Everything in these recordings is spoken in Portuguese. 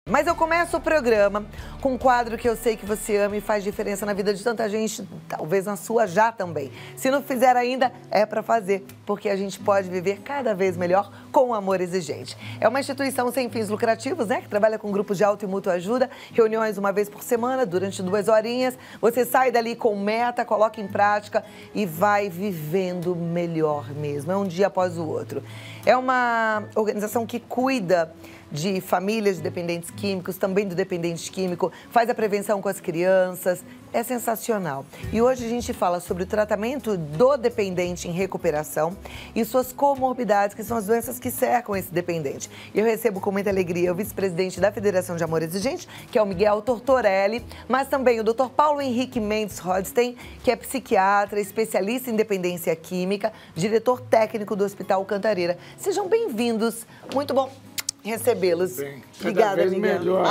Mas eu começo o programa com um quadro que eu sei que você ama e faz diferença na vida de tanta gente, talvez na sua já também. Se não fizer ainda, é para fazer, porque a gente pode viver cada vez melhor com o Amor Exigente. É uma instituição sem fins lucrativos, né, que trabalha com grupos de auto e mútua ajuda, reuniões uma vez por semana, durante 2 horinhas. Você sai dali com meta, coloca em prática e vai vivendo melhor mesmo. É um dia após o outro. É uma organização que cuida de famílias de dependentes químicos, também do dependente químico, faz a prevenção com as crianças, é sensacional. E hoje a gente fala sobre o tratamento do dependente em recuperação e suas comorbidades, que são as doenças que cercam esse dependente. E eu recebo com muita alegria o vice-presidente da Federação de Amor Exigente, que é o Miguel Tortorelli, mas também o Dr. Paulo Henrique Mendes Rodstein, que é psiquiatra, especialista em dependência química, diretor técnico do Hospital Cantareira. Sejam bem-vindos, muito bom recebê-los. Obrigada, Miguel. Melhor.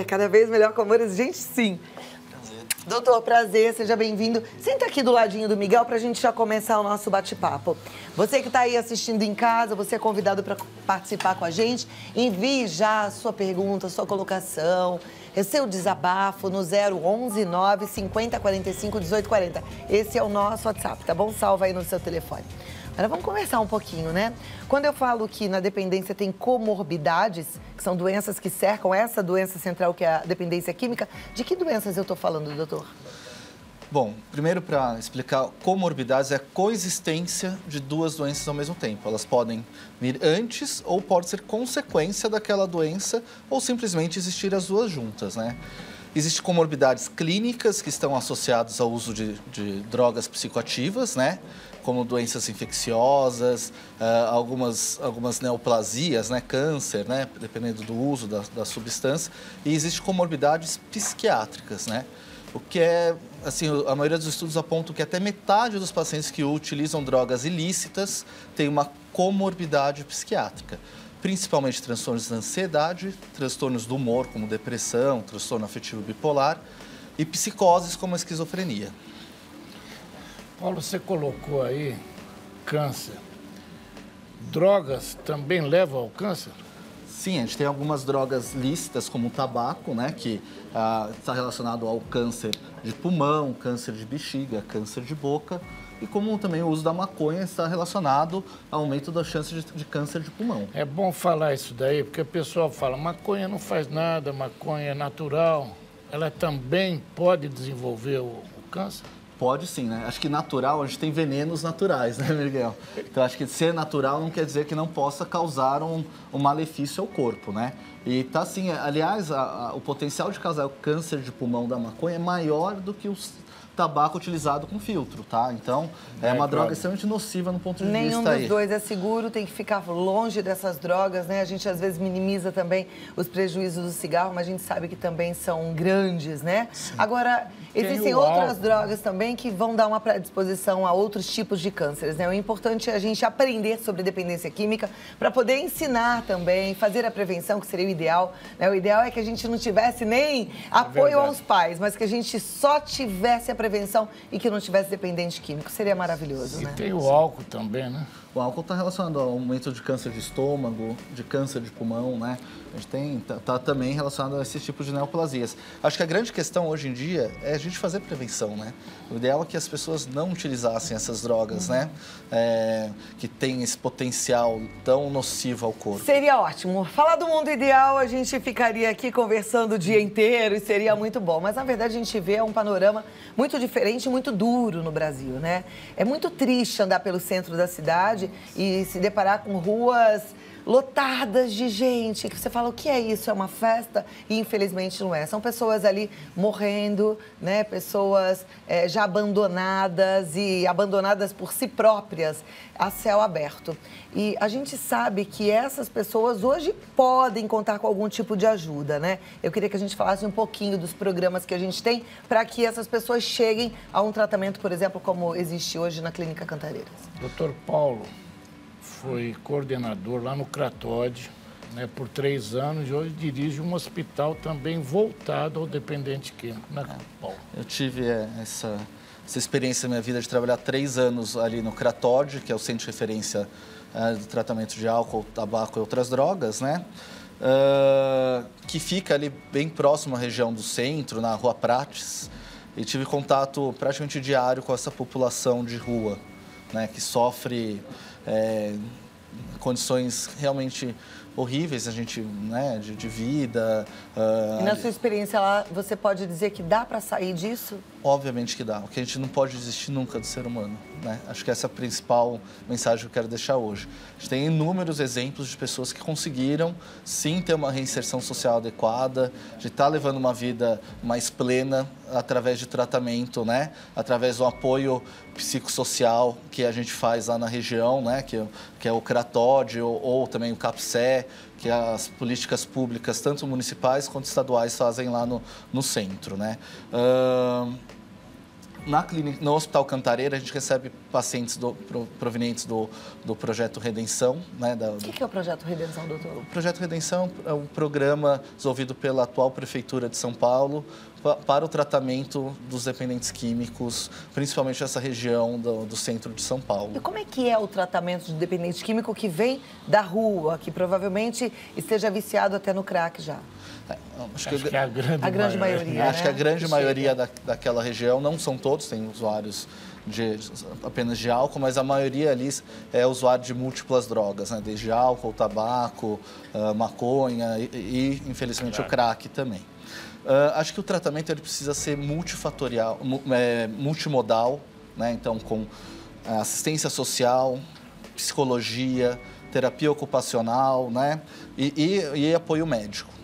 Cada vez melhor com Amor Exigente, sim. Prazer. Doutor, prazer, seja bem-vindo. Senta aqui do ladinho do Miguel pra gente já começar o nosso bate-papo. Você que tá aí assistindo em casa, você é convidado para participar com a gente. Envie já a sua pergunta, a sua colocação, o seu desabafo no 011 950 45 18 40. Esse é o nosso WhatsApp, tá bom? Salva aí no seu telefone. Agora vamos conversar um pouquinho, né? Quando eu falo que na dependência tem comorbidades, que são doenças que cercam essa doença central que é a dependência química, de que doenças eu estou falando, doutor? Bom, primeiro para explicar, comorbidades é a coexistência de 2 doenças ao mesmo tempo. Elas podem vir antes ou pode ser consequência daquela doença ou simplesmente existir as 2 juntas, né? Existem comorbidades clínicas que estão associadas ao uso de drogas psicoativas, né? Como doenças infecciosas, algumas neoplasias, né? Câncer, né? Dependendo do uso da substância. E existem comorbidades psiquiátricas, né? O que é, assim, a maioria dos estudos apontam que até metade dos pacientes que utilizam drogas ilícitas tem uma comorbidade psiquiátrica. Principalmente transtornos da ansiedade, transtornos do humor, como depressão, transtorno afetivo bipolar, e psicoses, como a esquizofrenia. Paulo, você colocou aí câncer. Drogas também levam ao câncer? Sim, a gente tem algumas drogas lícitas, como o tabaco, né, que está relacionado ao câncer de pulmão, câncer de bexiga, câncer de boca, e como também o uso da maconha está relacionado ao aumento da chance de câncer de pulmão. É bom falar isso daí, porque o pessoal fala, maconha não faz nada, maconha é natural. Ela também pode desenvolver o câncer? Pode sim, né? Acho que natural, a gente tem venenos naturais, né, Miguel? Então, acho que ser natural não quer dizer que não possa causar um malefício ao corpo, né? E tá assim, aliás, o potencial de causar o câncer de pulmão da maconha é maior do que o tabaco utilizado com filtro, tá? Então, é uma droga extremamente nociva no ponto de vista aí. Nenhum dos dois é seguro, tem que ficar longe dessas drogas, né? A gente às vezes minimiza também os prejuízos do cigarro, mas a gente sabe que também são grandes, né? Sim. Agora, existem outras drogas também que vão dar uma predisposição a outros tipos de cânceres, né? O importante é a gente aprender sobre dependência química para poder ensinar também, fazer a prevenção, que seria o ideal, né? O ideal é que a gente não tivesse nem apoio aos pais, mas que a gente só tivesse a prevenção e que não tivesse dependente químico. Seria maravilhoso, né? E tem o álcool também, né? O álcool está relacionado ao aumento de câncer de estômago, de câncer de pulmão, né? A gente tá também relacionado a esses tipos de neoplasias. Acho que a grande questão hoje em dia é a gente fazer prevenção, né? O ideal é que as pessoas não utilizassem essas drogas, né? Que tem esse potencial tão nocivo ao corpo. Seria ótimo. Falar do mundo ideal, a gente ficaria aqui conversando o dia inteiro e seria muito bom. Mas, na verdade, a gente vê um panorama muito diferente e muito duro no Brasil, né? É muito triste andar pelo centro da cidade e se deparar com ruas lotadas de gente, que você fala, o que é isso? É uma festa? E infelizmente não é. São pessoas ali morrendo, né? Pessoas já abandonadas e abandonadas por si próprias a céu aberto. E a gente sabe que essas pessoas hoje podem contar com algum tipo de ajuda, né? Eu queria que a gente falasse um pouquinho dos programas que a gente tem para que essas pessoas cheguem a um tratamento, por exemplo, como existe hoje na Clínica Cantareiras. Doutor Paulo foi coordenador lá no Cratode, né, por 3 anos, e hoje dirige um hospital também voltado ao dependente químico, né, Paulo? Eu tive essa experiência na minha vida de trabalhar 3 anos ali no Cratode, que é o centro de referência do tratamento de álcool, tabaco e outras drogas, né? que fica ali bem próximo à região do centro, na Rua Prates, e tive contato praticamente diário com essa população de rua, né, que sofre condições realmente horríveis, a gente, né, de vida. E na sua experiência lá, você pode dizer que dá para sair disso? Obviamente que dá. O que a gente não pode desistir nunca do ser humano, né? Acho que essa é a principal mensagem que eu quero deixar hoje. A gente tem inúmeros exemplos de pessoas que conseguiram, sim, ter uma reinserção social adequada, de estar levando uma vida mais plena através de tratamento, né? Através do apoio psicossocial que a gente faz lá na região, né? Que é o CRATOD ou também o CAPSE, que as políticas públicas, tanto municipais quanto estaduais, fazem lá no centro, né? No Hospital Cantareira, a gente recebe pacientes provenientes do Projeto Redenção. Né, o que é o Projeto Redenção, doutor? O Projeto Redenção é um programa desenvolvido pela atual Prefeitura de São Paulo para o tratamento dos dependentes químicos, principalmente essa região do centro de São Paulo. E como é que é o tratamento de dependente químico que vem da rua, que provavelmente esteja viciado até no crack já? Acho que é a grande maioria. Acho que a grande maioria daquela região, não são todos, tem usuários apenas de álcool, mas a maioria ali é usuário de múltiplas drogas, né? Desde álcool, tabaco, maconha e infelizmente, o crack também. Acho que o tratamento ele precisa ser multifatorial, multimodal, né? Então, com assistência social, psicologia, terapia ocupacional, né? E apoio médico.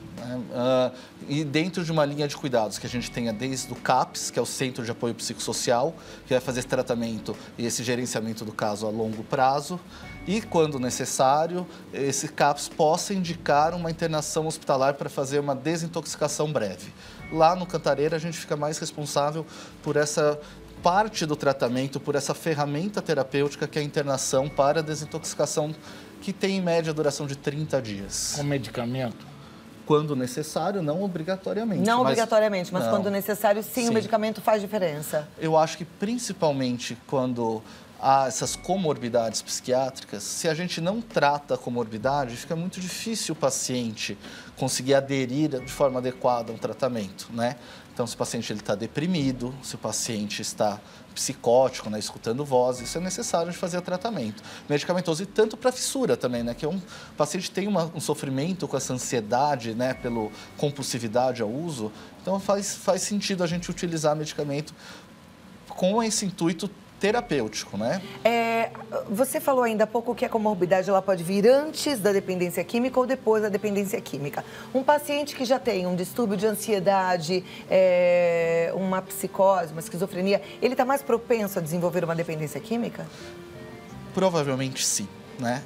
E dentro de uma linha de cuidados que a gente tenha desde o CAPS, que é o Centro de Apoio Psicossocial, que vai fazer esse tratamento e esse gerenciamento do caso a longo prazo, e, quando necessário, esse CAPS possa indicar uma internação hospitalar para fazer uma desintoxicação breve. Lá no Cantareira, a gente fica mais responsável por essa parte do tratamento, por essa ferramenta terapêutica que é a internação para a desintoxicação, que tem, em média, duração de 30 dias. Com medicamento? Quando necessário, não obrigatoriamente. Não obrigatoriamente, mas quando necessário, sim, o medicamento faz diferença. Eu acho que, principalmente quando há essas comorbidades psiquiátricas, se a gente não trata a comorbidade, fica muito difícil o paciente conseguir aderir de forma adequada a um tratamento, né? Então, se o paciente está deprimido, se o paciente está psicótico, né, escutando vozes, isso é necessário de fazer tratamento medicamentoso, e tanto para fissura também, né, que o paciente tem um sofrimento com essa ansiedade, né, pela compulsividade ao uso, então faz sentido a gente utilizar medicamento com esse intuito terapêutico, né? Você falou ainda há pouco que a comorbidade ela pode vir antes da dependência química ou depois da dependência química. Um paciente que já tem um distúrbio de ansiedade, uma psicose, uma esquizofrenia, ele está mais propenso a desenvolver uma dependência química? Provavelmente sim. Né?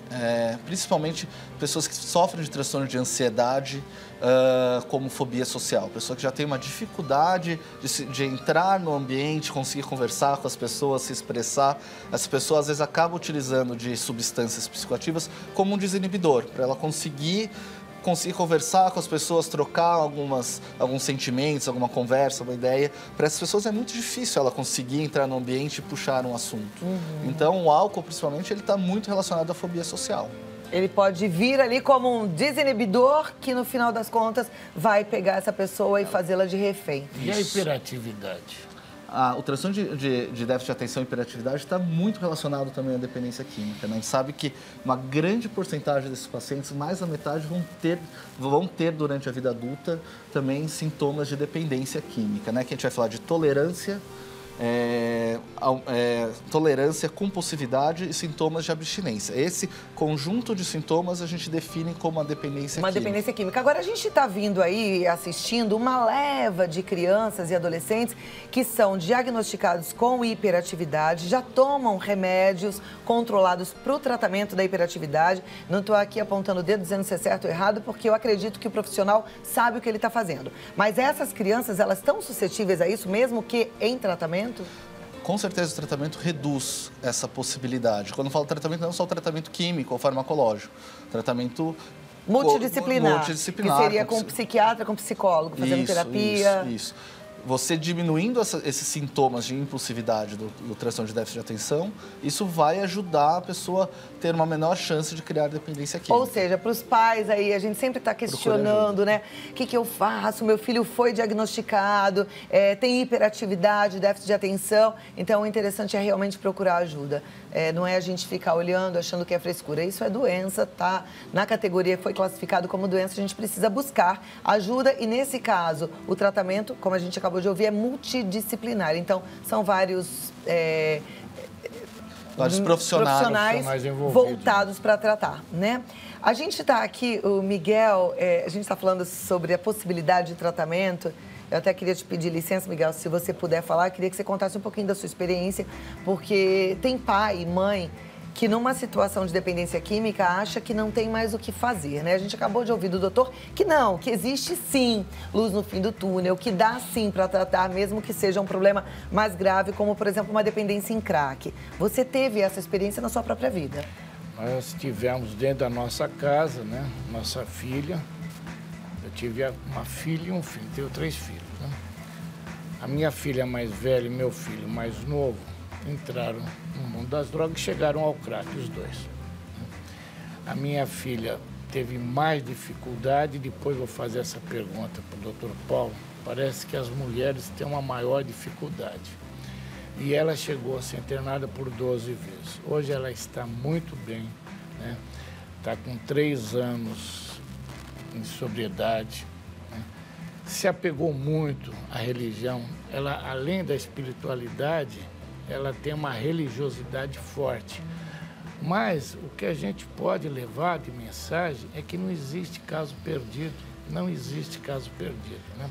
Principalmente pessoas que sofrem de transtorno de ansiedade, como fobia social. Pessoa que já tem uma dificuldade de entrar no ambiente, conseguir conversar com as pessoas, se expressar. As pessoas, às vezes, acabam utilizando de substâncias psicoativas como um desinibidor, para ela conseguir conversar com as pessoas, trocar alguns sentimentos, alguma conversa, uma ideia. Para essas pessoas é muito difícil ela conseguir entrar no ambiente e puxar um assunto. Então, o álcool, principalmente, ele está muito relacionado à fobia social. Ele pode vir ali como um desinibidor que, no final das contas, vai pegar essa pessoa e fazê-la de refém. E a hiperatividade? O transtorno de déficit de atenção e hiperatividade está muito relacionado também à dependência química, né? A gente sabe que uma grande porcentagem desses pacientes, mais da metade, vão ter durante a vida adulta também sintomas de dependência química, né? Que a gente vai falar de tolerância, compulsividade e sintomas de abstinência. Esse conjunto de sintomas a gente define como uma dependência química. Uma dependência química. Agora, a gente está vindo aí, assistindo uma leva de crianças e adolescentes que são diagnosticados com hiperatividade, já tomam remédios controlados para o tratamento da hiperatividade. Não estou aqui apontando o dedo dizendo se é certo ou errado, porque eu acredito que o profissional sabe o que ele está fazendo. Mas essas crianças, elas estão suscetíveis a isso, mesmo que em tratamento? Com certeza o tratamento reduz essa possibilidade. Quando eu falo tratamento, não é só o tratamento químico ou farmacológico. Tratamento multidisciplinar. Que seria com psiquiatra, com psicólogo, fazendo terapia. Isso. você diminuindo esses sintomas de impulsividade do transtorno de déficit de atenção, isso vai ajudar a pessoa a ter uma menor chance de criar dependência química. Ou seja, para os pais aí, a gente sempre está questionando, né? O que eu faço? Meu filho foi diagnosticado, tem hiperatividade, déficit de atenção. Então, o interessante é realmente procurar ajuda. Não é a gente ficar olhando, achando que é frescura. Isso é doença, tá? Na categoria foi classificado como doença, a gente precisa buscar ajuda. E, nesse caso, o tratamento, como a gente acabou de ouvir, é multidisciplinar. Então, são vários profissionais voltados para tratar, né? A gente está aqui, o Miguel, a gente está falando sobre a possibilidade de tratamento. Eu até queria te pedir licença, Miguel, se você puder falar, queria que você contasse um pouquinho da sua experiência, porque tem pai e mãe que numa situação de dependência química acha que não tem mais o que fazer, né? A gente acabou de ouvir do doutor que não, que existe sim luz no fim do túnel, que dá sim para tratar, mesmo que seja um problema mais grave, como, por exemplo, uma dependência em crack. Você teve essa experiência na sua própria vida? Nós tivemos dentro da nossa casa, né? Nossa filha. Eu tive uma filha e um filho, tenho 3 filhos, né? A minha filha mais velha e meu filho mais novo entraram no mundo das drogas e chegaram ao crack, os dois. A minha filha teve mais dificuldade, depois vou fazer essa pergunta para o Dr. Paulo, parece que as mulheres têm uma maior dificuldade. E ela chegou a ser internada por 12 vezes. Hoje ela está muito bem, né? Está com 3 anos em sobriedade, né? Se apegou muito à religião. Ela, além da espiritualidade, ela tem uma religiosidade forte. Mas o que a gente pode levar de mensagem é que não existe caso perdido. Não existe caso perdido, né?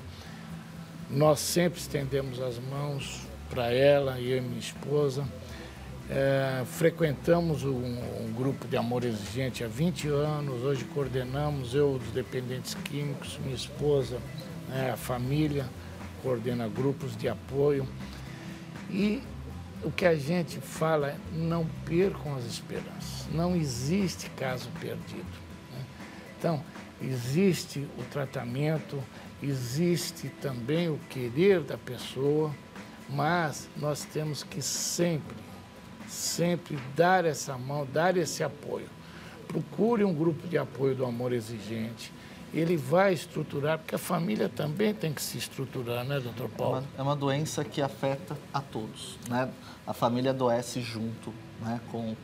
Nós sempre estendemos as mãos para ela, eu e minha esposa. Frequentamos um grupo de amor exigente há 20 anos. Hoje coordenamos, eu, os dependentes químicos, minha esposa, né, a família, coordena grupos de apoio. E o que a gente fala é não percam as esperanças. Não existe caso perdido, né? Então, existe o tratamento, existe também o querer da pessoa, mas nós temos que sempre dar essa mão, dar esse apoio. Procure um grupo de apoio do amor exigente. Ele vai estruturar, porque a família também tem que se estruturar, né, doutor Paulo? É uma doença que afeta a todos, né? A família adoece junto, né, com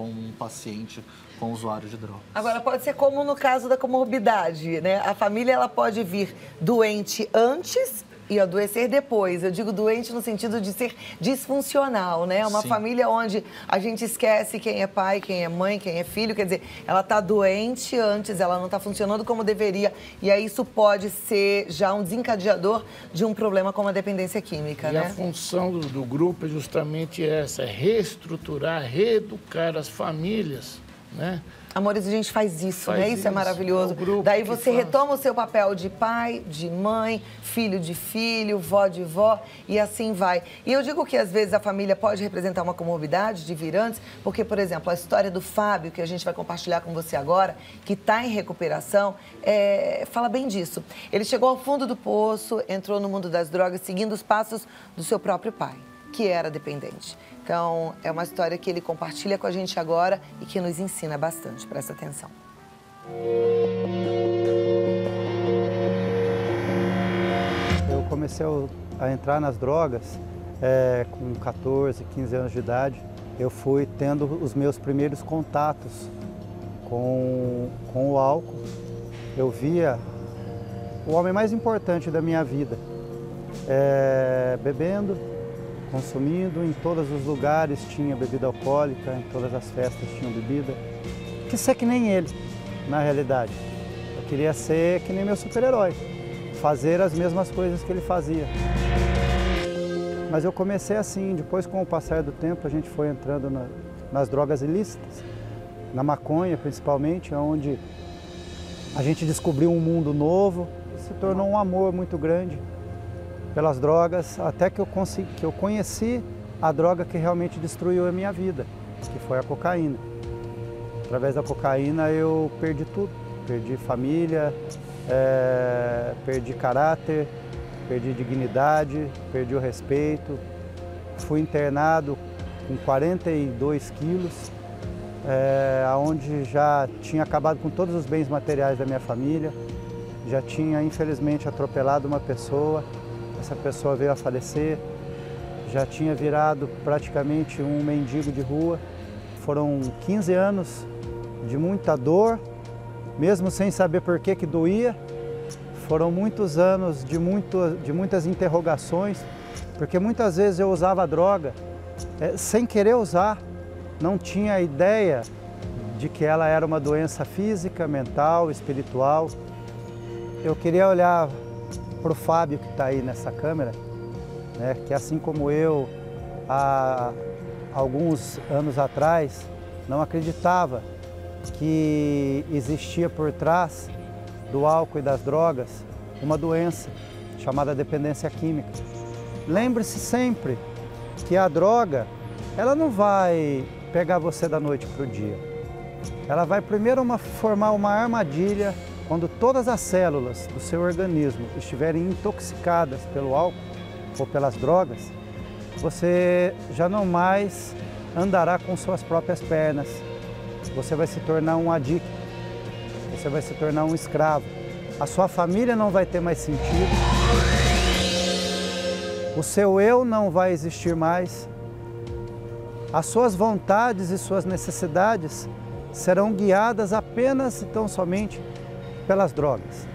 um paciente, com um usuário de drogas. Agora, pode ser como no caso da comorbidade, né? A família, ela pode vir doente antes e adoecer depois. Eu digo doente no sentido de ser disfuncional, né? Uma Sim. família onde a gente esquece quem é pai, quem é mãe, quem é filho. Quer dizer, ela está doente antes, ela não está funcionando como deveria. E aí isso pode ser já um desencadeador de um problema como a dependência química, né? E a função do grupo é justamente essa, é reestruturar, reeducar as famílias, né? Amores, a gente faz isso, né? Isso é maravilhoso. É o grupo Daí que você faz. retoma o seu papel de pai, de mãe, filho de filho, vó de vó, e assim vai. E eu digo que às vezes a família pode representar uma comorbidade de vir antes, porque, por exemplo, a história do Fábio, que a gente vai compartilhar com você agora, que está em recuperação, fala bem disso. Ele chegou ao fundo do poço, entrou no mundo das drogas, seguindo os passos do seu próprio pai, que era dependente. Então, é uma história que ele compartilha com a gente agora e que nos ensina bastante. Presta atenção. Eu comecei a entrar nas drogas com 14, 15 anos de idade. Eu fui tendo os meus primeiros contatos com o álcool. Eu via o homem mais importante da minha vida bebendo, consumindo, em todos os lugares tinha bebida alcoólica, em todas as festas tinham bebida. Quis ser que nem ele, na realidade. Eu queria ser que nem meu super-herói, fazer as mesmas coisas que ele fazia. Mas eu comecei assim, depois com o passar do tempo a gente foi entrando nas drogas ilícitas, na maconha principalmente, onde a gente descobriu um mundo novo, se tornou um amor muito grande pelas drogas, até que eu conheci a droga que realmente destruiu a minha vida, que foi a cocaína. Através da cocaína eu perdi tudo, perdi família, perdi caráter, perdi dignidade, perdi o respeito. Fui internado com 42 quilos, onde já tinha acabado com todos os bens materiais da minha família. Já tinha, infelizmente, atropelado uma pessoa. Essa pessoa veio a falecer. Já tinha virado praticamente um mendigo de rua. Foram 15 anos de muita dor, mesmo sem saber por que doía. Foram muitos anos de muitas interrogações, porque muitas vezes eu usava droga sem querer usar. Não tinha ideia de que ela era uma doença física, mental, espiritual. Eu queria olhar para o Fábio que está aí nessa câmera, né, que assim como eu, há alguns anos atrás, não acreditava que existia por trás do álcool e das drogas uma doença chamada dependência química. Lembre-se sempre que a droga, ela não vai pegar você da noite para o dia. Ela vai primeiro formar uma armadilha. Quando todas as células do seu organismo estiverem intoxicadas pelo álcool ou pelas drogas, você já não mais andará com suas próprias pernas. Você vai se tornar um adicto, você vai se tornar um escravo. A sua família não vai ter mais sentido, o seu eu não vai existir mais, as suas vontades e suas necessidades serão guiadas apenas e tão somente pelas drogas.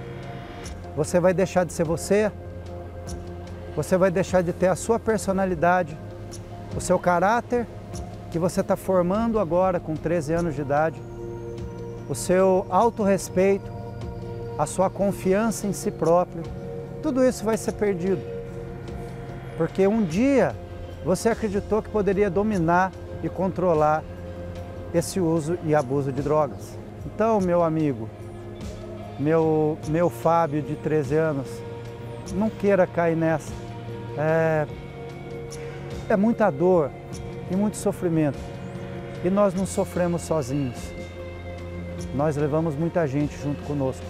Você vai deixar de ser você vai deixar de ter a sua personalidade, o seu caráter que você está formando agora com 13 anos de idade, o seu autorrespeito, a sua confiança em si próprio, tudo isso vai ser perdido. Porque um dia você acreditou que poderia dominar e controlar esse uso e abuso de drogas. Então, meu amigo, meu Fábio de 13 anos, não queira cair nessa. É muita dor e muito sofrimento. E nós não sofremos sozinhos. Nós levamos muita gente junto conosco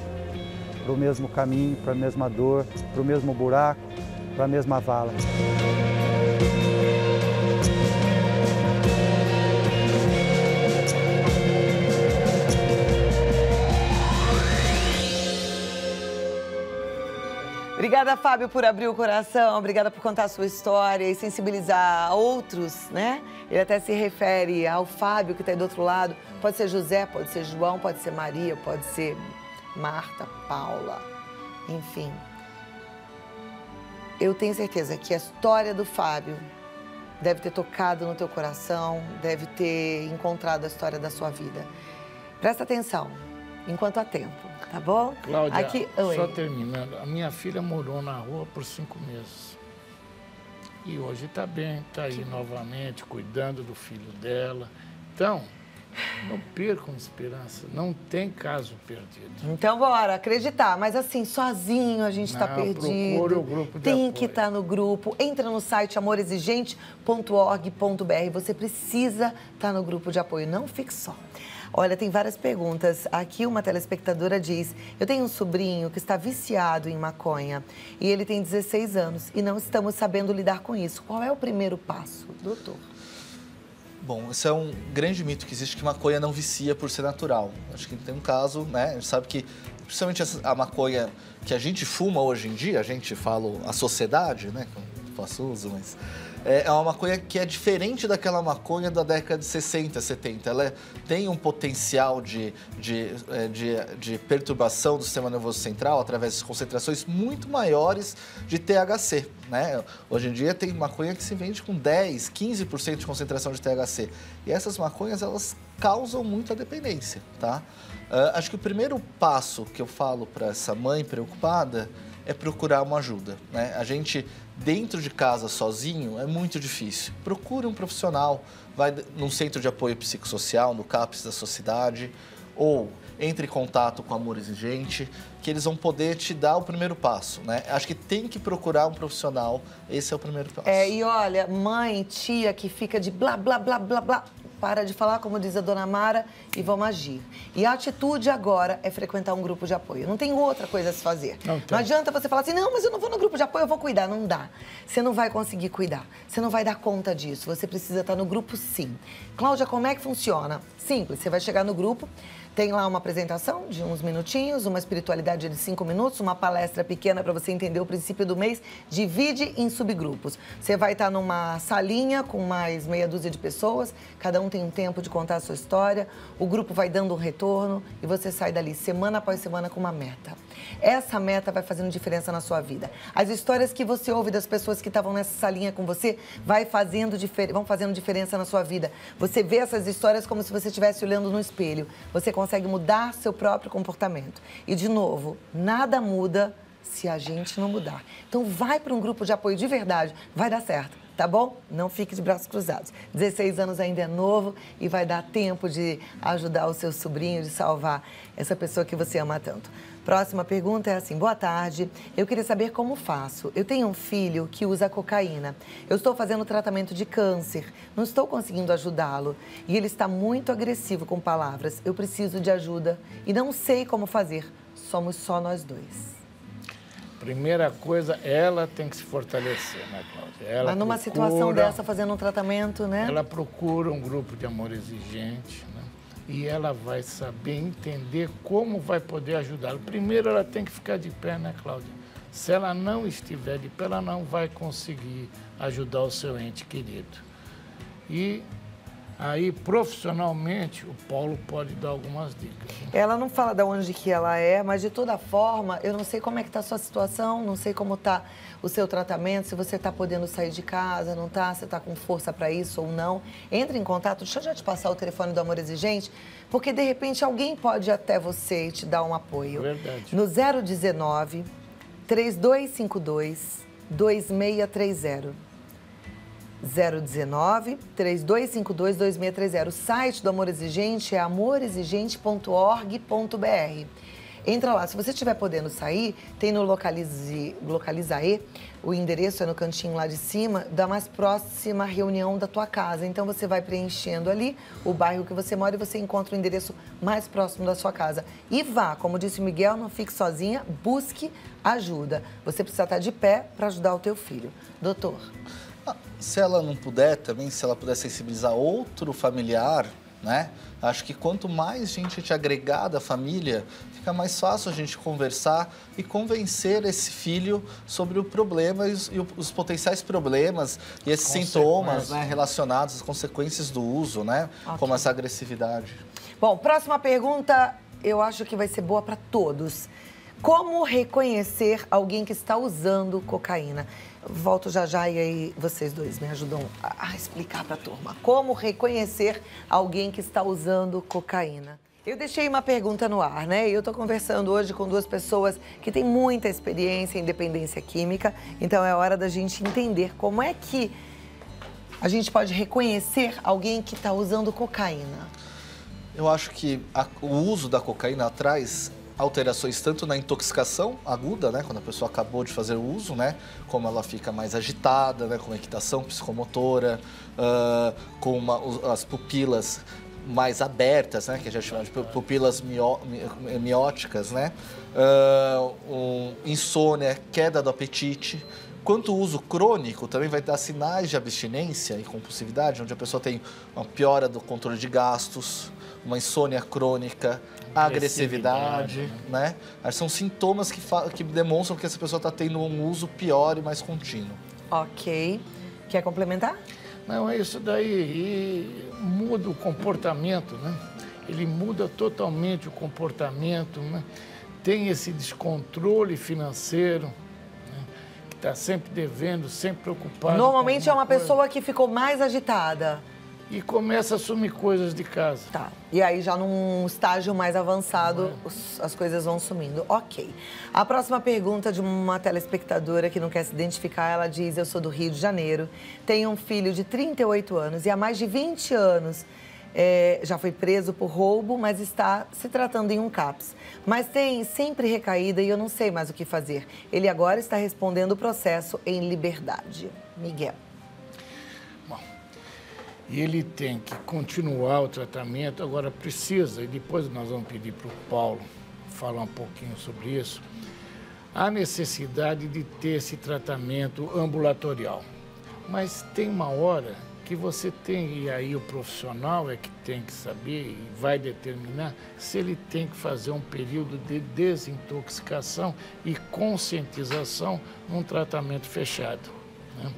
para o mesmo caminho, para a mesma dor, para o mesmo buraco, para a mesma vala. Obrigada, Fábio, por abrir o coração, obrigada por contar a sua história e sensibilizar outros, né? Ele até se refere ao Fábio que está aí do outro lado. Pode ser José, pode ser João, pode ser Maria, pode ser Marta, Paula, enfim. Eu tenho certeza que a história do Fábio deve ter tocado no teu coração, deve ter encontrado a história da sua vida. Presta atenção, enquanto há tempo. Tá bom? Cláudia, aqui, só terminando, a minha filha morou na rua por 5 meses. E hoje está bem, está aí novamente, cuidando do filho dela. Então, não percam esperança, não tem caso perdido. Então, bora, acreditar. Mas assim, sozinho a gente está perdido. Procure o grupo de Tem apoio. que estar no grupo. Entra no site amorexigente.org.br. Você precisa estar no grupo de apoio, não fique só. Olha, tem várias perguntas. Aqui uma telespectadora diz: eu tenho um sobrinho que está viciado em maconha e ele tem 16 anos e não estamos sabendo lidar com isso. Qual é o primeiro passo, doutor? Bom, esse é um grande mito que existe, que maconha não vicia por ser natural. Acho que tem um caso, né? A gente sabe que, principalmente a maconha que a gente fuma hoje em dia, a gente fala a sociedade, né? Que eu faço uso, mas... É uma maconha que é diferente daquela maconha da década de 60, 70. Ela tem um potencial de perturbação do sistema nervoso central através de concentrações muito maiores de THC, né? Hoje em dia tem maconha que se vende com 10, 15% de concentração de THC. E essas maconhas, elas causam muita dependência, tá? Acho que o primeiro passo que eu falo para essa mãe preocupada é procurar uma ajuda, né? A gente, dentro de casa, sozinho, é muito difícil. Procure um profissional, vai num centro de apoio psicossocial, no CAPS da sua cidade, ou entre em contato com a Amor Exigente, que eles vão poder te dar o primeiro passo, né? Acho que tem que procurar um profissional, esse é o primeiro passo. E olha, mãe, tia que fica de blá, blá, blá, blá, blá, para de falar, como diz a dona Mara, e vamos agir. E a atitude agora é frequentar um grupo de apoio. Não tem outra coisa a se fazer. Não adianta você falar assim, não, mas eu não vou no grupo de apoio, eu vou cuidar. Não dá. Você não vai conseguir cuidar. Você não vai dar conta disso. Você precisa estar no grupo, sim. Cláudia, como é que funciona? Simples, você vai chegar no grupo, tem lá uma apresentação de uns minutinhos, uma espiritualidade de 5 minutos, uma palestra pequena para você entender o princípio do mês. Divide em subgrupos. Você vai estar numa salinha com mais meia dúzia de pessoas, cada um tem um tempo de contar a sua história, o grupo vai dando um retorno e você sai dali semana após semana com uma meta. Essa meta vai fazendo diferença na sua vida. As histórias que você ouve das pessoas que estavam nessa salinha com você vão fazendo diferença na sua vida. Você vê essas histórias como se você estivesse olhando no espelho. Você consegue mudar seu próprio comportamento. E, de novo, nada muda se a gente não mudar. Então, vai para um grupo de apoio de verdade. Vai dar certo, tá bom? Não fique de braços cruzados. 16 anos ainda é novo e vai dar tempo de ajudar o seu sobrinho, de salvar essa pessoa que você ama tanto. Próxima pergunta é assim, boa tarde, eu queria saber como faço. Eu tenho um filho que usa cocaína. Eu estou fazendo tratamento de câncer, não estou conseguindo ajudá-lo. E ele está muito agressivo com palavras. Eu preciso de ajuda e não sei como fazer. Somos só nós dois. Primeira coisa, ela tem que se fortalecer, né, Cláudia? Mas numa situação dessa, fazendo um tratamento, né? Ela procura um grupo de amor exigente, né? E ela vai saber entender como vai poder ajudá-lo. Primeiro, ela tem que ficar de pé, né, Cláudia? Se ela não estiver de pé, ela não vai conseguir ajudar o seu ente querido. E aí, profissionalmente, o Paulo pode dar algumas dicas. Né? Ela não fala de onde que ela é, mas de toda forma, eu não sei como é que está a sua situação, não sei como está o seu tratamento, se você está podendo sair de casa, não está, se está com força para isso ou não. Entre em contato, deixa eu já te passar o telefone do Amor Exigente, porque de repente alguém pode ir até você e te dar um apoio. Verdade. No 019 3252 2630. 019 3252 2630. O site do Amor Exigente é amorexigente.org.br. Entra lá, se você estiver podendo sair, tem no Localizae, o endereço é no cantinho lá de cima, da mais próxima reunião da tua casa. Então você vai preenchendo ali o bairro que você mora e você encontra o endereço mais próximo da sua casa. E vá, como disse o Miguel, não fique sozinha, busque ajuda. Você precisa estar de pé para ajudar o teu filho. Doutor. Se ela não puder também, se ela puder sensibilizar outro familiar, né? Acho que quanto mais gente te agregar da família, fica mais fácil a gente conversar e convencer esse filho sobre o problema e os potenciais problemas e esses sintomas, né, relacionados às consequências do uso, né? Okay. Como essa agressividade. Bom, próxima pergunta, eu acho que vai ser boa para todos. Como reconhecer alguém que está usando cocaína? Volto já já e aí vocês dois me ajudam a explicar para a turma. Como reconhecer alguém que está usando cocaína? Eu deixei uma pergunta no ar, né? E eu estou conversando hoje com duas pessoas que têm muita experiência em dependência química. Então é hora da gente entender como é que a gente pode reconhecer alguém que está usando cocaína. Eu acho que o uso da cocaína traz alterações tanto na intoxicação aguda, né, quando a pessoa acabou de fazer o uso, né, como ela fica mais agitada, né, com equitação psicomotora, com as pupilas mais abertas, né, que a gente chama de pupilas mióticas, né, insônia, queda do apetite. Quanto o uso crônico também vai dar sinais de abstinência e compulsividade, onde a pessoa tem uma piora do controle de gastos, uma insônia crônica, agressividade, né? São sintomas que demonstram que essa pessoa está tendo um uso pior e mais contínuo. Ok. Quer complementar? Não, é isso daí. E muda o comportamento, né? Ele muda totalmente o comportamento, né? Tem esse descontrole financeiro, né? Que está sempre devendo, sempre preocupado. Normalmente é uma pessoa que ficou mais agitada. E começa a assumir coisas de casa. Tá. E aí já num estágio mais avançado, as coisas vão sumindo. Ok. A próxima pergunta de uma telespectadora que não quer se identificar, ela diz, eu sou do Rio de Janeiro, tenho um filho de 38 anos e há mais de 20 anos já foi preso por roubo, mas está se tratando em um CAPS. Mas tem sempre recaída e eu não sei mais o que fazer. Ele agora está respondendo o processo em liberdade. Miguel. e ele tem que continuar o tratamento, agora precisa, e depois nós vamos pedir para o Paulo falar um pouquinho sobre isso, há necessidade de ter esse tratamento ambulatorial. Mas tem uma hora que você tem, e aí o profissional é que tem que saber e vai determinar se ele tem que fazer um período de desintoxicação e conscientização num tratamento fechado, né?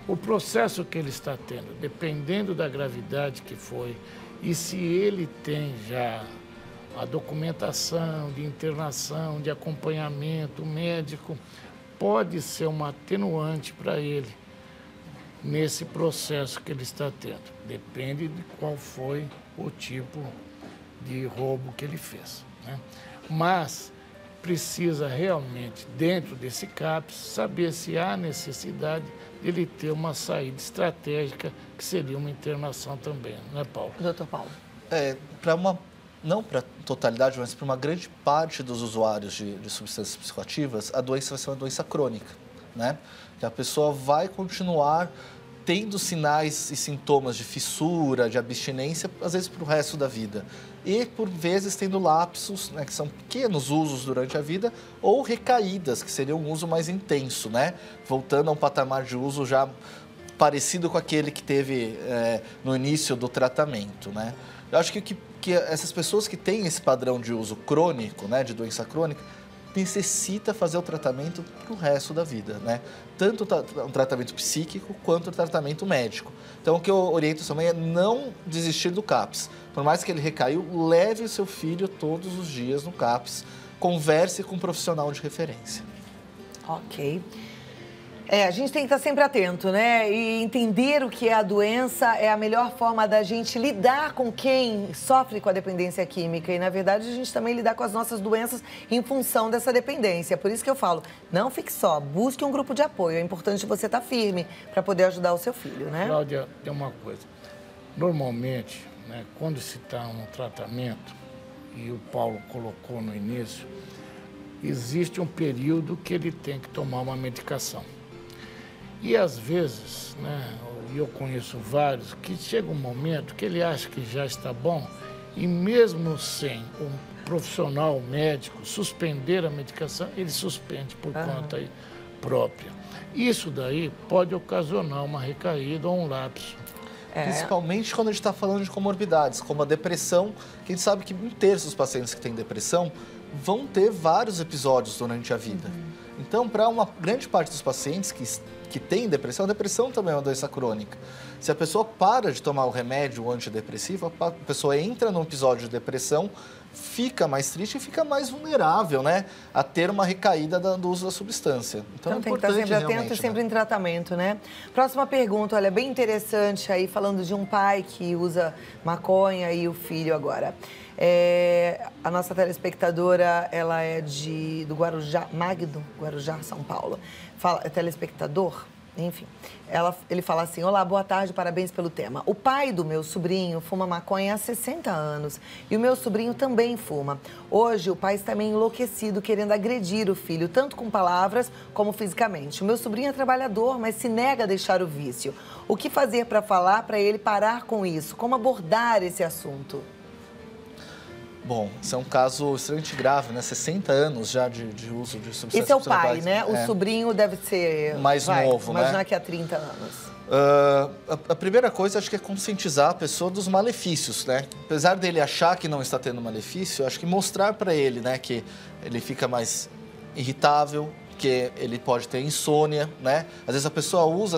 O processo que ele está tendo, dependendo da gravidade que foi, e se ele tem já a documentação de internação, de acompanhamento médico, pode ser uma atenuante para ele nesse processo que ele está tendo. Depende de qual foi o tipo de roubo que ele fez, né? Mas precisa realmente, dentro desse CAPS, saber se há necessidade dele ter uma saída estratégica, que seria uma internação também, né, Paulo? Doutor Paulo. Não para a totalidade, mas para uma grande parte dos usuários de substâncias psicoativas, a doença vai ser uma doença crônica, né? Que a pessoa vai continuar tendo sinais e sintomas de fissura, de abstinência, às vezes para o resto da vida. E, por vezes, tendo lapsos, né, que são pequenos usos durante a vida, ou recaídas, que seria um uso mais intenso, né? Voltando a um patamar de uso já parecido com aquele que teve no início do tratamento, né? Eu acho que essas pessoas que têm esse padrão de uso crônico, né, de doença crônica, necessita fazer o tratamento para o resto da vida, né? Tanto o tratamento psíquico quanto o tratamento médico. Então, o que eu oriento também é não desistir do CAPS. Por mais que ele recaiu, leve o seu filho todos os dias no CAPS, converse com um profissional de referência. Ok. A gente tem que estar sempre atento, né? E entender o que é a doença é a melhor forma da gente lidar com quem sofre com a dependência química. E, na verdade, a gente também lidar com as nossas doenças em função dessa dependência. Por isso que eu falo, não fique só, busque um grupo de apoio. É importante você estar firme para poder ajudar o seu filho, né? Cláudia, tem uma coisa. Normalmente, né, quando se está um tratamento, e o Paulo colocou no início, existe um período que ele tem que tomar uma medicação. E às vezes, né, eu conheço vários, que chega um momento que ele acha que já está bom e mesmo sem um profissional médico suspender a medicação, ele suspende por conta aí própria. Isso daí pode ocasionar uma recaída ou um lapso. Principalmente quando a gente está falando de comorbidades, como a depressão, que a gente sabe que 1/3 dos pacientes que têm depressão vão ter vários episódios durante a vida. Então, para uma grande parte dos pacientes que têm depressão, a depressão também é uma doença crônica. Se a pessoa para de tomar o remédio o antidepressivo, a pessoa entra num episódio de depressão, fica mais triste e fica mais vulnerável, né, a ter uma recaída do uso da substância. Então é tem que estar sempre atento e sempre em tratamento, né? Próxima pergunta, olha, bem interessante aí, falando de um pai que usa maconha e o filho agora. A nossa telespectadora, ela é do Guarujá, Magno, Guarujá, São Paulo. É telespectador? Enfim, ele fala assim, olá, boa tarde, parabéns pelo tema. O pai do meu sobrinho fuma maconha há 60 anos e o meu sobrinho também fuma. Hoje, o pai está meio enlouquecido, querendo agredir o filho, tanto com palavras como fisicamente. O meu sobrinho é trabalhador, mas se nega a deixar o vício. O que fazer para falar para ele parar com isso? Como abordar esse assunto? Bom, isso é um caso extremamente grave, né? 60 anos já de uso de substâncias. Esse é o pai, né? O sobrinho deve ser... mais novo, né? Imaginar que há 30 anos. A primeira coisa, acho que é conscientizar a pessoa dos malefícios, né? Apesar dele achar que não está tendo malefício, acho que mostrar para ele, né, que ele fica mais irritável, que ele pode ter insônia, né? Às vezes a pessoa usa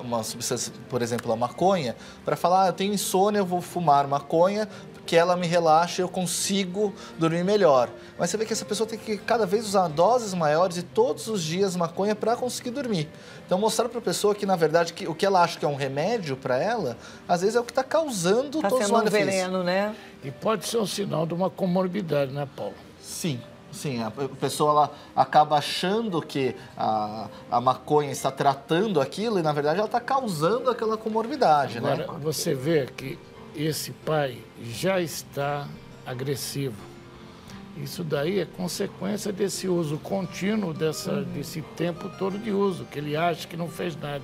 uma substância, por exemplo, a maconha, para falar, eu tenho insônia, eu vou fumar maconha, que ela me relaxa e eu consigo dormir melhor. Mas você vê que essa pessoa tem que cada vez usar doses maiores e todos os dias maconha para conseguir dormir. Então mostrar para a pessoa que, na verdade, o que ela acha que é um remédio para ela, às vezes é o que está causando todos os malefícios. Está sendo um veneno, né? E pode ser um sinal de uma comorbidade, né, Paulo? Sim. Sim, a pessoa ela acaba achando que a maconha está tratando aquilo e, na verdade, ela está causando aquela comorbidade, Agora, né? Você vê que esse pai já está agressivo. Isso daí é consequência desse uso contínuo, desse tempo todo de uso, que ele acha que não fez nada.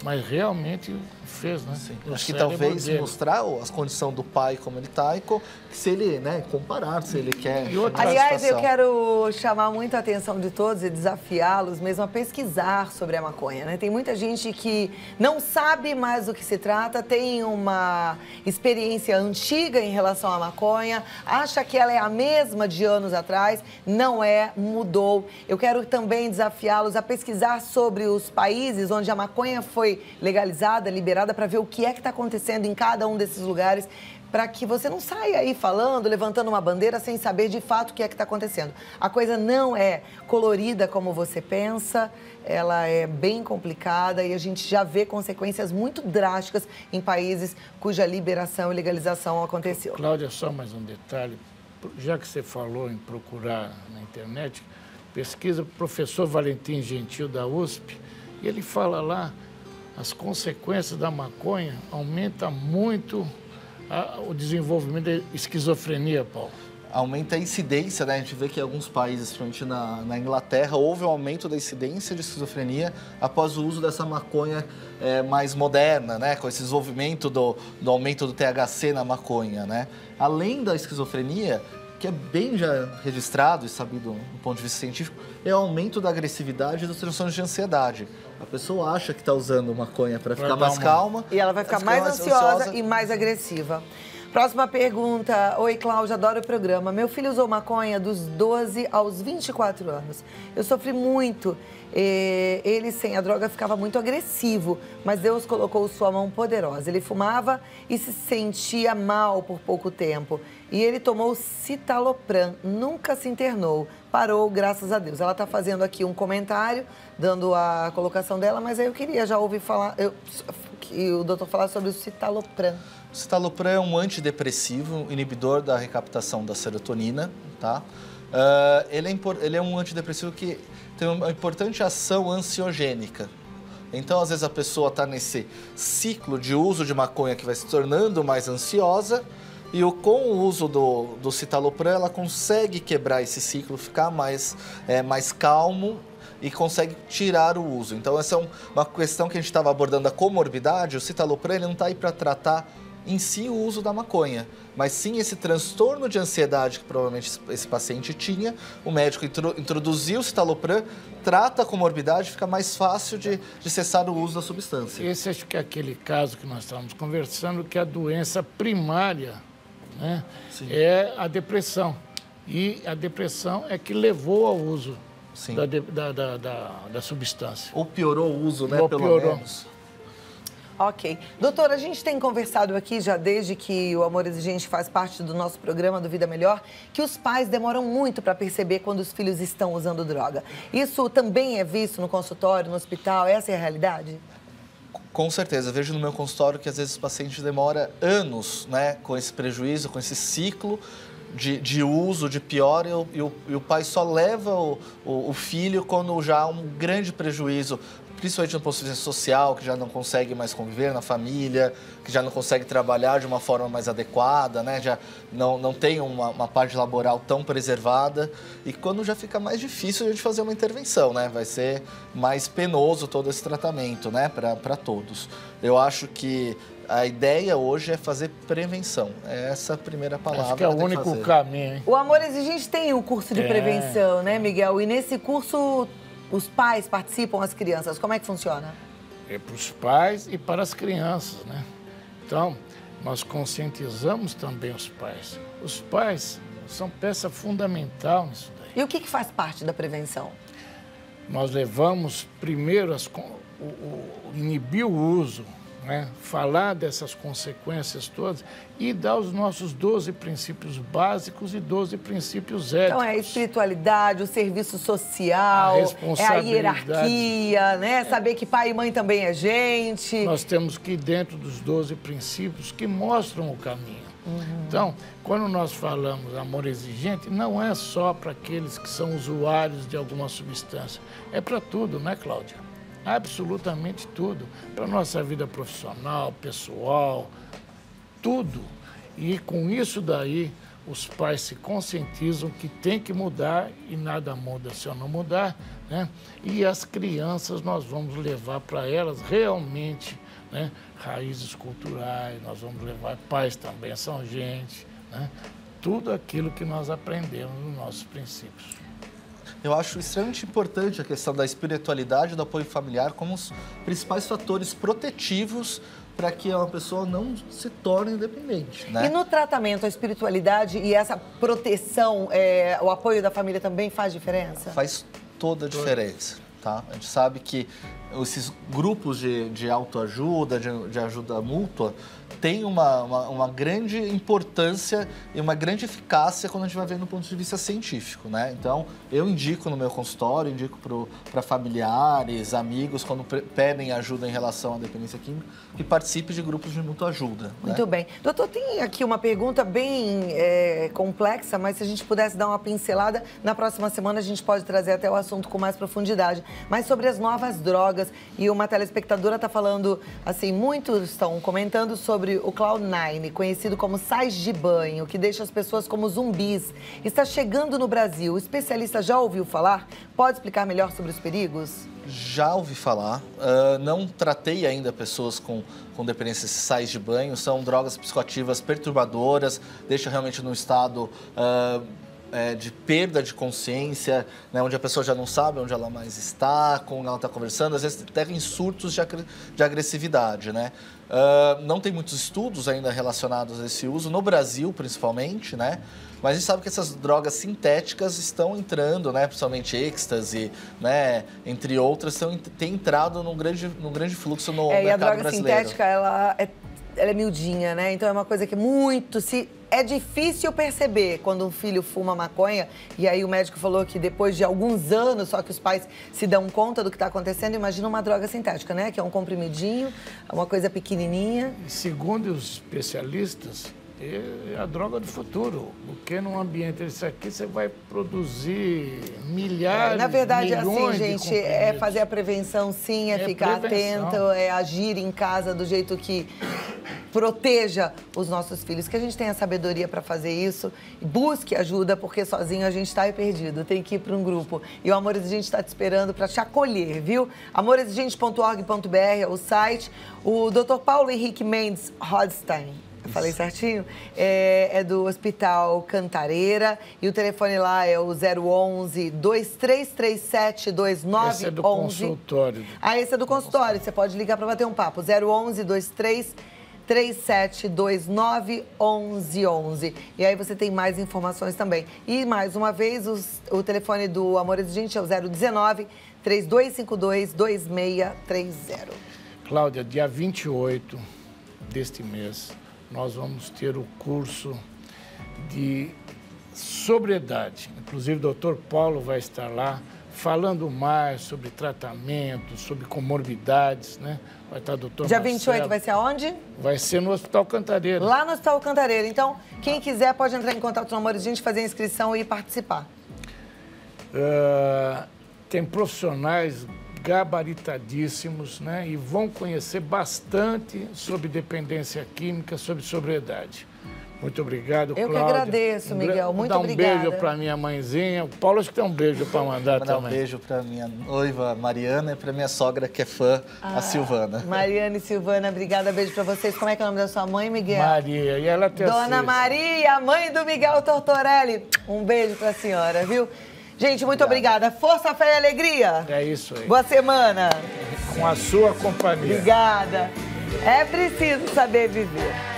mas realmente fez, né? Sim. O Acho que cérebro talvez dele. mostrar a condição do pai como ele está, e se ele, né, comparar, se ele quer... E outra- Aliás, eu quero chamar muito a atenção de todos e desafiá-los mesmo a pesquisar sobre a maconha, né? Tem muita gente que não sabe mais do que se trata, tem uma experiência antiga em relação à maconha, acha que ela é a mesma de anos atrás, não é, mudou. Eu quero também desafiá-los a pesquisar sobre os países onde a maconha foi legalizada, liberada, para ver o que é que está acontecendo em cada um desses lugares, para que você não saia aí falando, levantando uma bandeira sem saber de fato o que é que está acontecendo. A coisa não é colorida como você pensa, ela é bem complicada e a gente já vê consequências muito drásticas em países cuja liberação e legalização aconteceu. Cláudia, só mais um detalhe. Já que você falou em procurar na internet, pesquisa o professor Valentim Gentil da USP, e ele fala lá, as consequências da maconha aumentam muito o desenvolvimento da esquizofrenia, Paulo. Aumenta a incidência, né? A gente vê que em alguns países, principalmente na Inglaterra, houve um aumento da incidência de esquizofrenia após o uso dessa maconha mais moderna, né? Com esse desenvolvimento do aumento do THC na maconha, né? Além da esquizofrenia, que é bem já registrado e sabido do ponto de vista científico, é o aumento da agressividade e dos transtornos de ansiedade. A pessoa acha que está usando maconha para ficar mais calma. E ela vai ficar mais ansiosa e mais agressiva. Próxima pergunta. Oi, Cláudia, adoro o programa. Meu filho usou maconha dos 12 aos 24 anos. Eu sofri muito. Ele, sem a droga, ficava muito agressivo, mas Deus colocou sua mão poderosa. Ele fumava e se sentia mal por pouco tempo. E ele tomou citalopram, nunca se internou, parou, graças a Deus. Ela está fazendo aqui um comentário, dando a colocação dela, mas aí eu queria já ouvir falar, que o doutor falar sobre o citalopram. O citalopram é um antidepressivo, inibidor da recaptação da serotonina, tá? Ele é um antidepressivo que tem uma importante ação ansiogênica. Então, às vezes, a pessoa está nesse ciclo de uso de maconha que vai se tornando mais ansiosa e com o uso do citalopram, ela consegue quebrar esse ciclo, ficar mais calmo e consegue tirar o uso. Então, essa é uma questão que a gente estava abordando, a comorbidade. O citalopram ele não está aí para tratar em si o uso da maconha, mas sim esse transtorno de ansiedade que provavelmente esse paciente tinha. O médico introduziu o citalopram, trata a comorbidade, fica mais fácil de cessar o uso da substância. Esse acho que é aquele caso que nós estávamos conversando, que a doença primária, né, é a depressão. E a depressão é que levou ao uso da substância. Ou piorou o uso, né, pelo menos. Ok. Doutora, a gente tem conversado aqui já desde que o Amor Exigente faz parte do nosso programa do Vida Melhor, que os pais demoram muito para perceber quando os filhos estão usando droga. Isso também é visto no consultório, no hospital? Essa é a realidade? Com certeza. Eu vejo no meu consultório que às vezes o paciente demora anos, né, com esse prejuízo, com esse ciclo de uso, de pior, e o pai só leva o filho quando já há um grande prejuízo, principalmente no ponto de vista social, que já não consegue mais conviver na família, que já não consegue trabalhar de uma forma mais adequada, né? Já não tem uma parte laboral tão preservada, e quando já fica mais difícil a gente fazer uma intervenção, né? Vai ser mais penoso todo esse tratamento, né? Para todos. Eu acho que a ideia hoje é fazer prevenção. É essa a primeira palavra. Acho que é o único caminho, hein? O Amor Exigente tem um curso de prevenção, né, Miguel? E nesse curso os pais participam, as crianças. Como é que funciona? É para os pais e para as crianças, né? Então, nós conscientizamos também os pais. Os pais são peça fundamental nisso daí. E o que faz parte da prevenção? Nós levamos primeiro inibir o uso, né? Falar dessas consequências todas e dar os nossos 12 princípios básicos e 12 princípios éticos. Então, é a espiritualidade, o serviço social, a responsabilidade, é a hierarquia, né? Saber que pai e mãe também é gente. Nós temos que ir dentro dos 12 princípios que mostram o caminho. Então, quando nós falamos amor exigente, não é só para aqueles que são usuários de alguma substância. É para tudo, né, Cláudia? Absolutamente tudo. Para a nossa vida profissional, pessoal, tudo. E com isso daí, os pais se conscientizam que tem que mudar e nada muda se eu não mudar, né? E as crianças nós vamos levar para elas realmente, né, raízes culturais, nós vamos levar pais também, são gente, né? Tudo aquilo que nós aprendemos nos nossos princípios. Eu acho extremamente importante a questão da espiritualidade e do apoio familiar como os principais fatores protetivos para que uma pessoa não se torne independente, né? E no tratamento, a espiritualidade e essa proteção, o apoio da família também faz diferença? Faz toda a diferença, tá? A gente sabe que esses grupos de autoajuda, de ajuda mútua, tem uma grande importância e uma grande eficácia quando a gente vai ver no ponto de vista científico, né? Então, eu indico no meu consultório, indico para familiares, amigos, quando pedem ajuda em relação à dependência química, que participe de grupos de mútua ajuda. Muito bem. Doutor, tem aqui uma pergunta bem complexa, mas se a gente pudesse dar uma pincelada, na próxima semana a gente pode trazer até o assunto com mais profundidade. Mas sobre as novas drogas, e uma telespectadora está falando, assim, muitos estão comentando sobre o Cloud9, conhecido como sais de banho, que deixa as pessoas como zumbis. Está chegando no Brasil. O especialista já ouviu falar? Pode explicar melhor sobre os perigos? Já ouvi falar. Não tratei ainda pessoas com dependência de sais de banho. São drogas psicoativas perturbadoras, deixam realmente num estado de perda de consciência, né, onde a pessoa já não sabe onde ela mais está, com quem ela está conversando, às vezes até em surtos de agressividade, né? Não tem muitos estudos ainda relacionados a esse uso, no Brasil principalmente, né? Mas a gente sabe que essas drogas sintéticas estão entrando, né? Principalmente êxtase, né? Entre outras, têm entrado num grande fluxo no mercado brasileiro. E a droga sintética, ela é miudinha, né? Então é uma coisa que é difícil perceber quando um filho fuma maconha, e aí o médico falou que depois de alguns anos, só que os pais se dão conta do que está acontecendo. Imagina uma droga sintética, né? Que é um comprimidinho, uma coisa pequenininha. Segundo os especialistas, é a droga do futuro, porque num ambiente desse aqui você vai produzir milhares, na verdade, milhões assim, gente, é fazer a prevenção, sim, ficar atento, agir em casa do jeito que proteja os nossos filhos, que a gente tenha sabedoria para fazer isso, busque ajuda, porque sozinho a gente está perdido, tem que ir para um grupo. E o Amor Exigente está te esperando para te acolher, viu? amorexigente.org.br é o site. O Dr. Paulo Henrique Mendes Rodstein, eu falei certinho? É do Hospital Cantareira, e o telefone lá é o 011-2337-2911. Esse é do consultório. Esse é do consultório, você pode ligar para bater um papo, 011-2337-2911. E aí você tem mais informações também. E, mais uma vez, o telefone do Amor Exigente é o 019-3252-2630. Cláudia, dia 28 deste mês, nós vamos ter o curso de sobriedade. Inclusive, o doutor Paulo vai estar lá falando mais sobre tratamento, sobre comorbidades, né? Vai estar o doutor Dia Marcelo. 28 vai ser aonde? Vai ser no Hospital Cantareira. Lá no Hospital Cantareira. Então, quem quiser pode entrar em contato com o Amor Exigente, fazer a inscrição e participar. Tem profissionais gabaritadíssimos, né? E vão conhecer bastante sobre dependência química, sobre sobriedade. Muito obrigado, Cláudia. Eu que agradeço, Miguel. Muito obrigada. Dá um beijo para minha mãezinha. O Paulo acho que tem um beijo para mandar também. Um beijo para minha noiva Mariana e para minha sogra que é fã, a Silvana. Mariana e Silvana, obrigada. Beijo para vocês. Como é que é o nome da sua mãe, Miguel? Maria. E ela tem Dona Maria, mãe do Miguel Tortorelli. Um beijo para a senhora, viu? Gente, muito obrigada. Força, fé e alegria. É isso aí. Boa semana. Com a sua companhia. Obrigada. É preciso saber viver.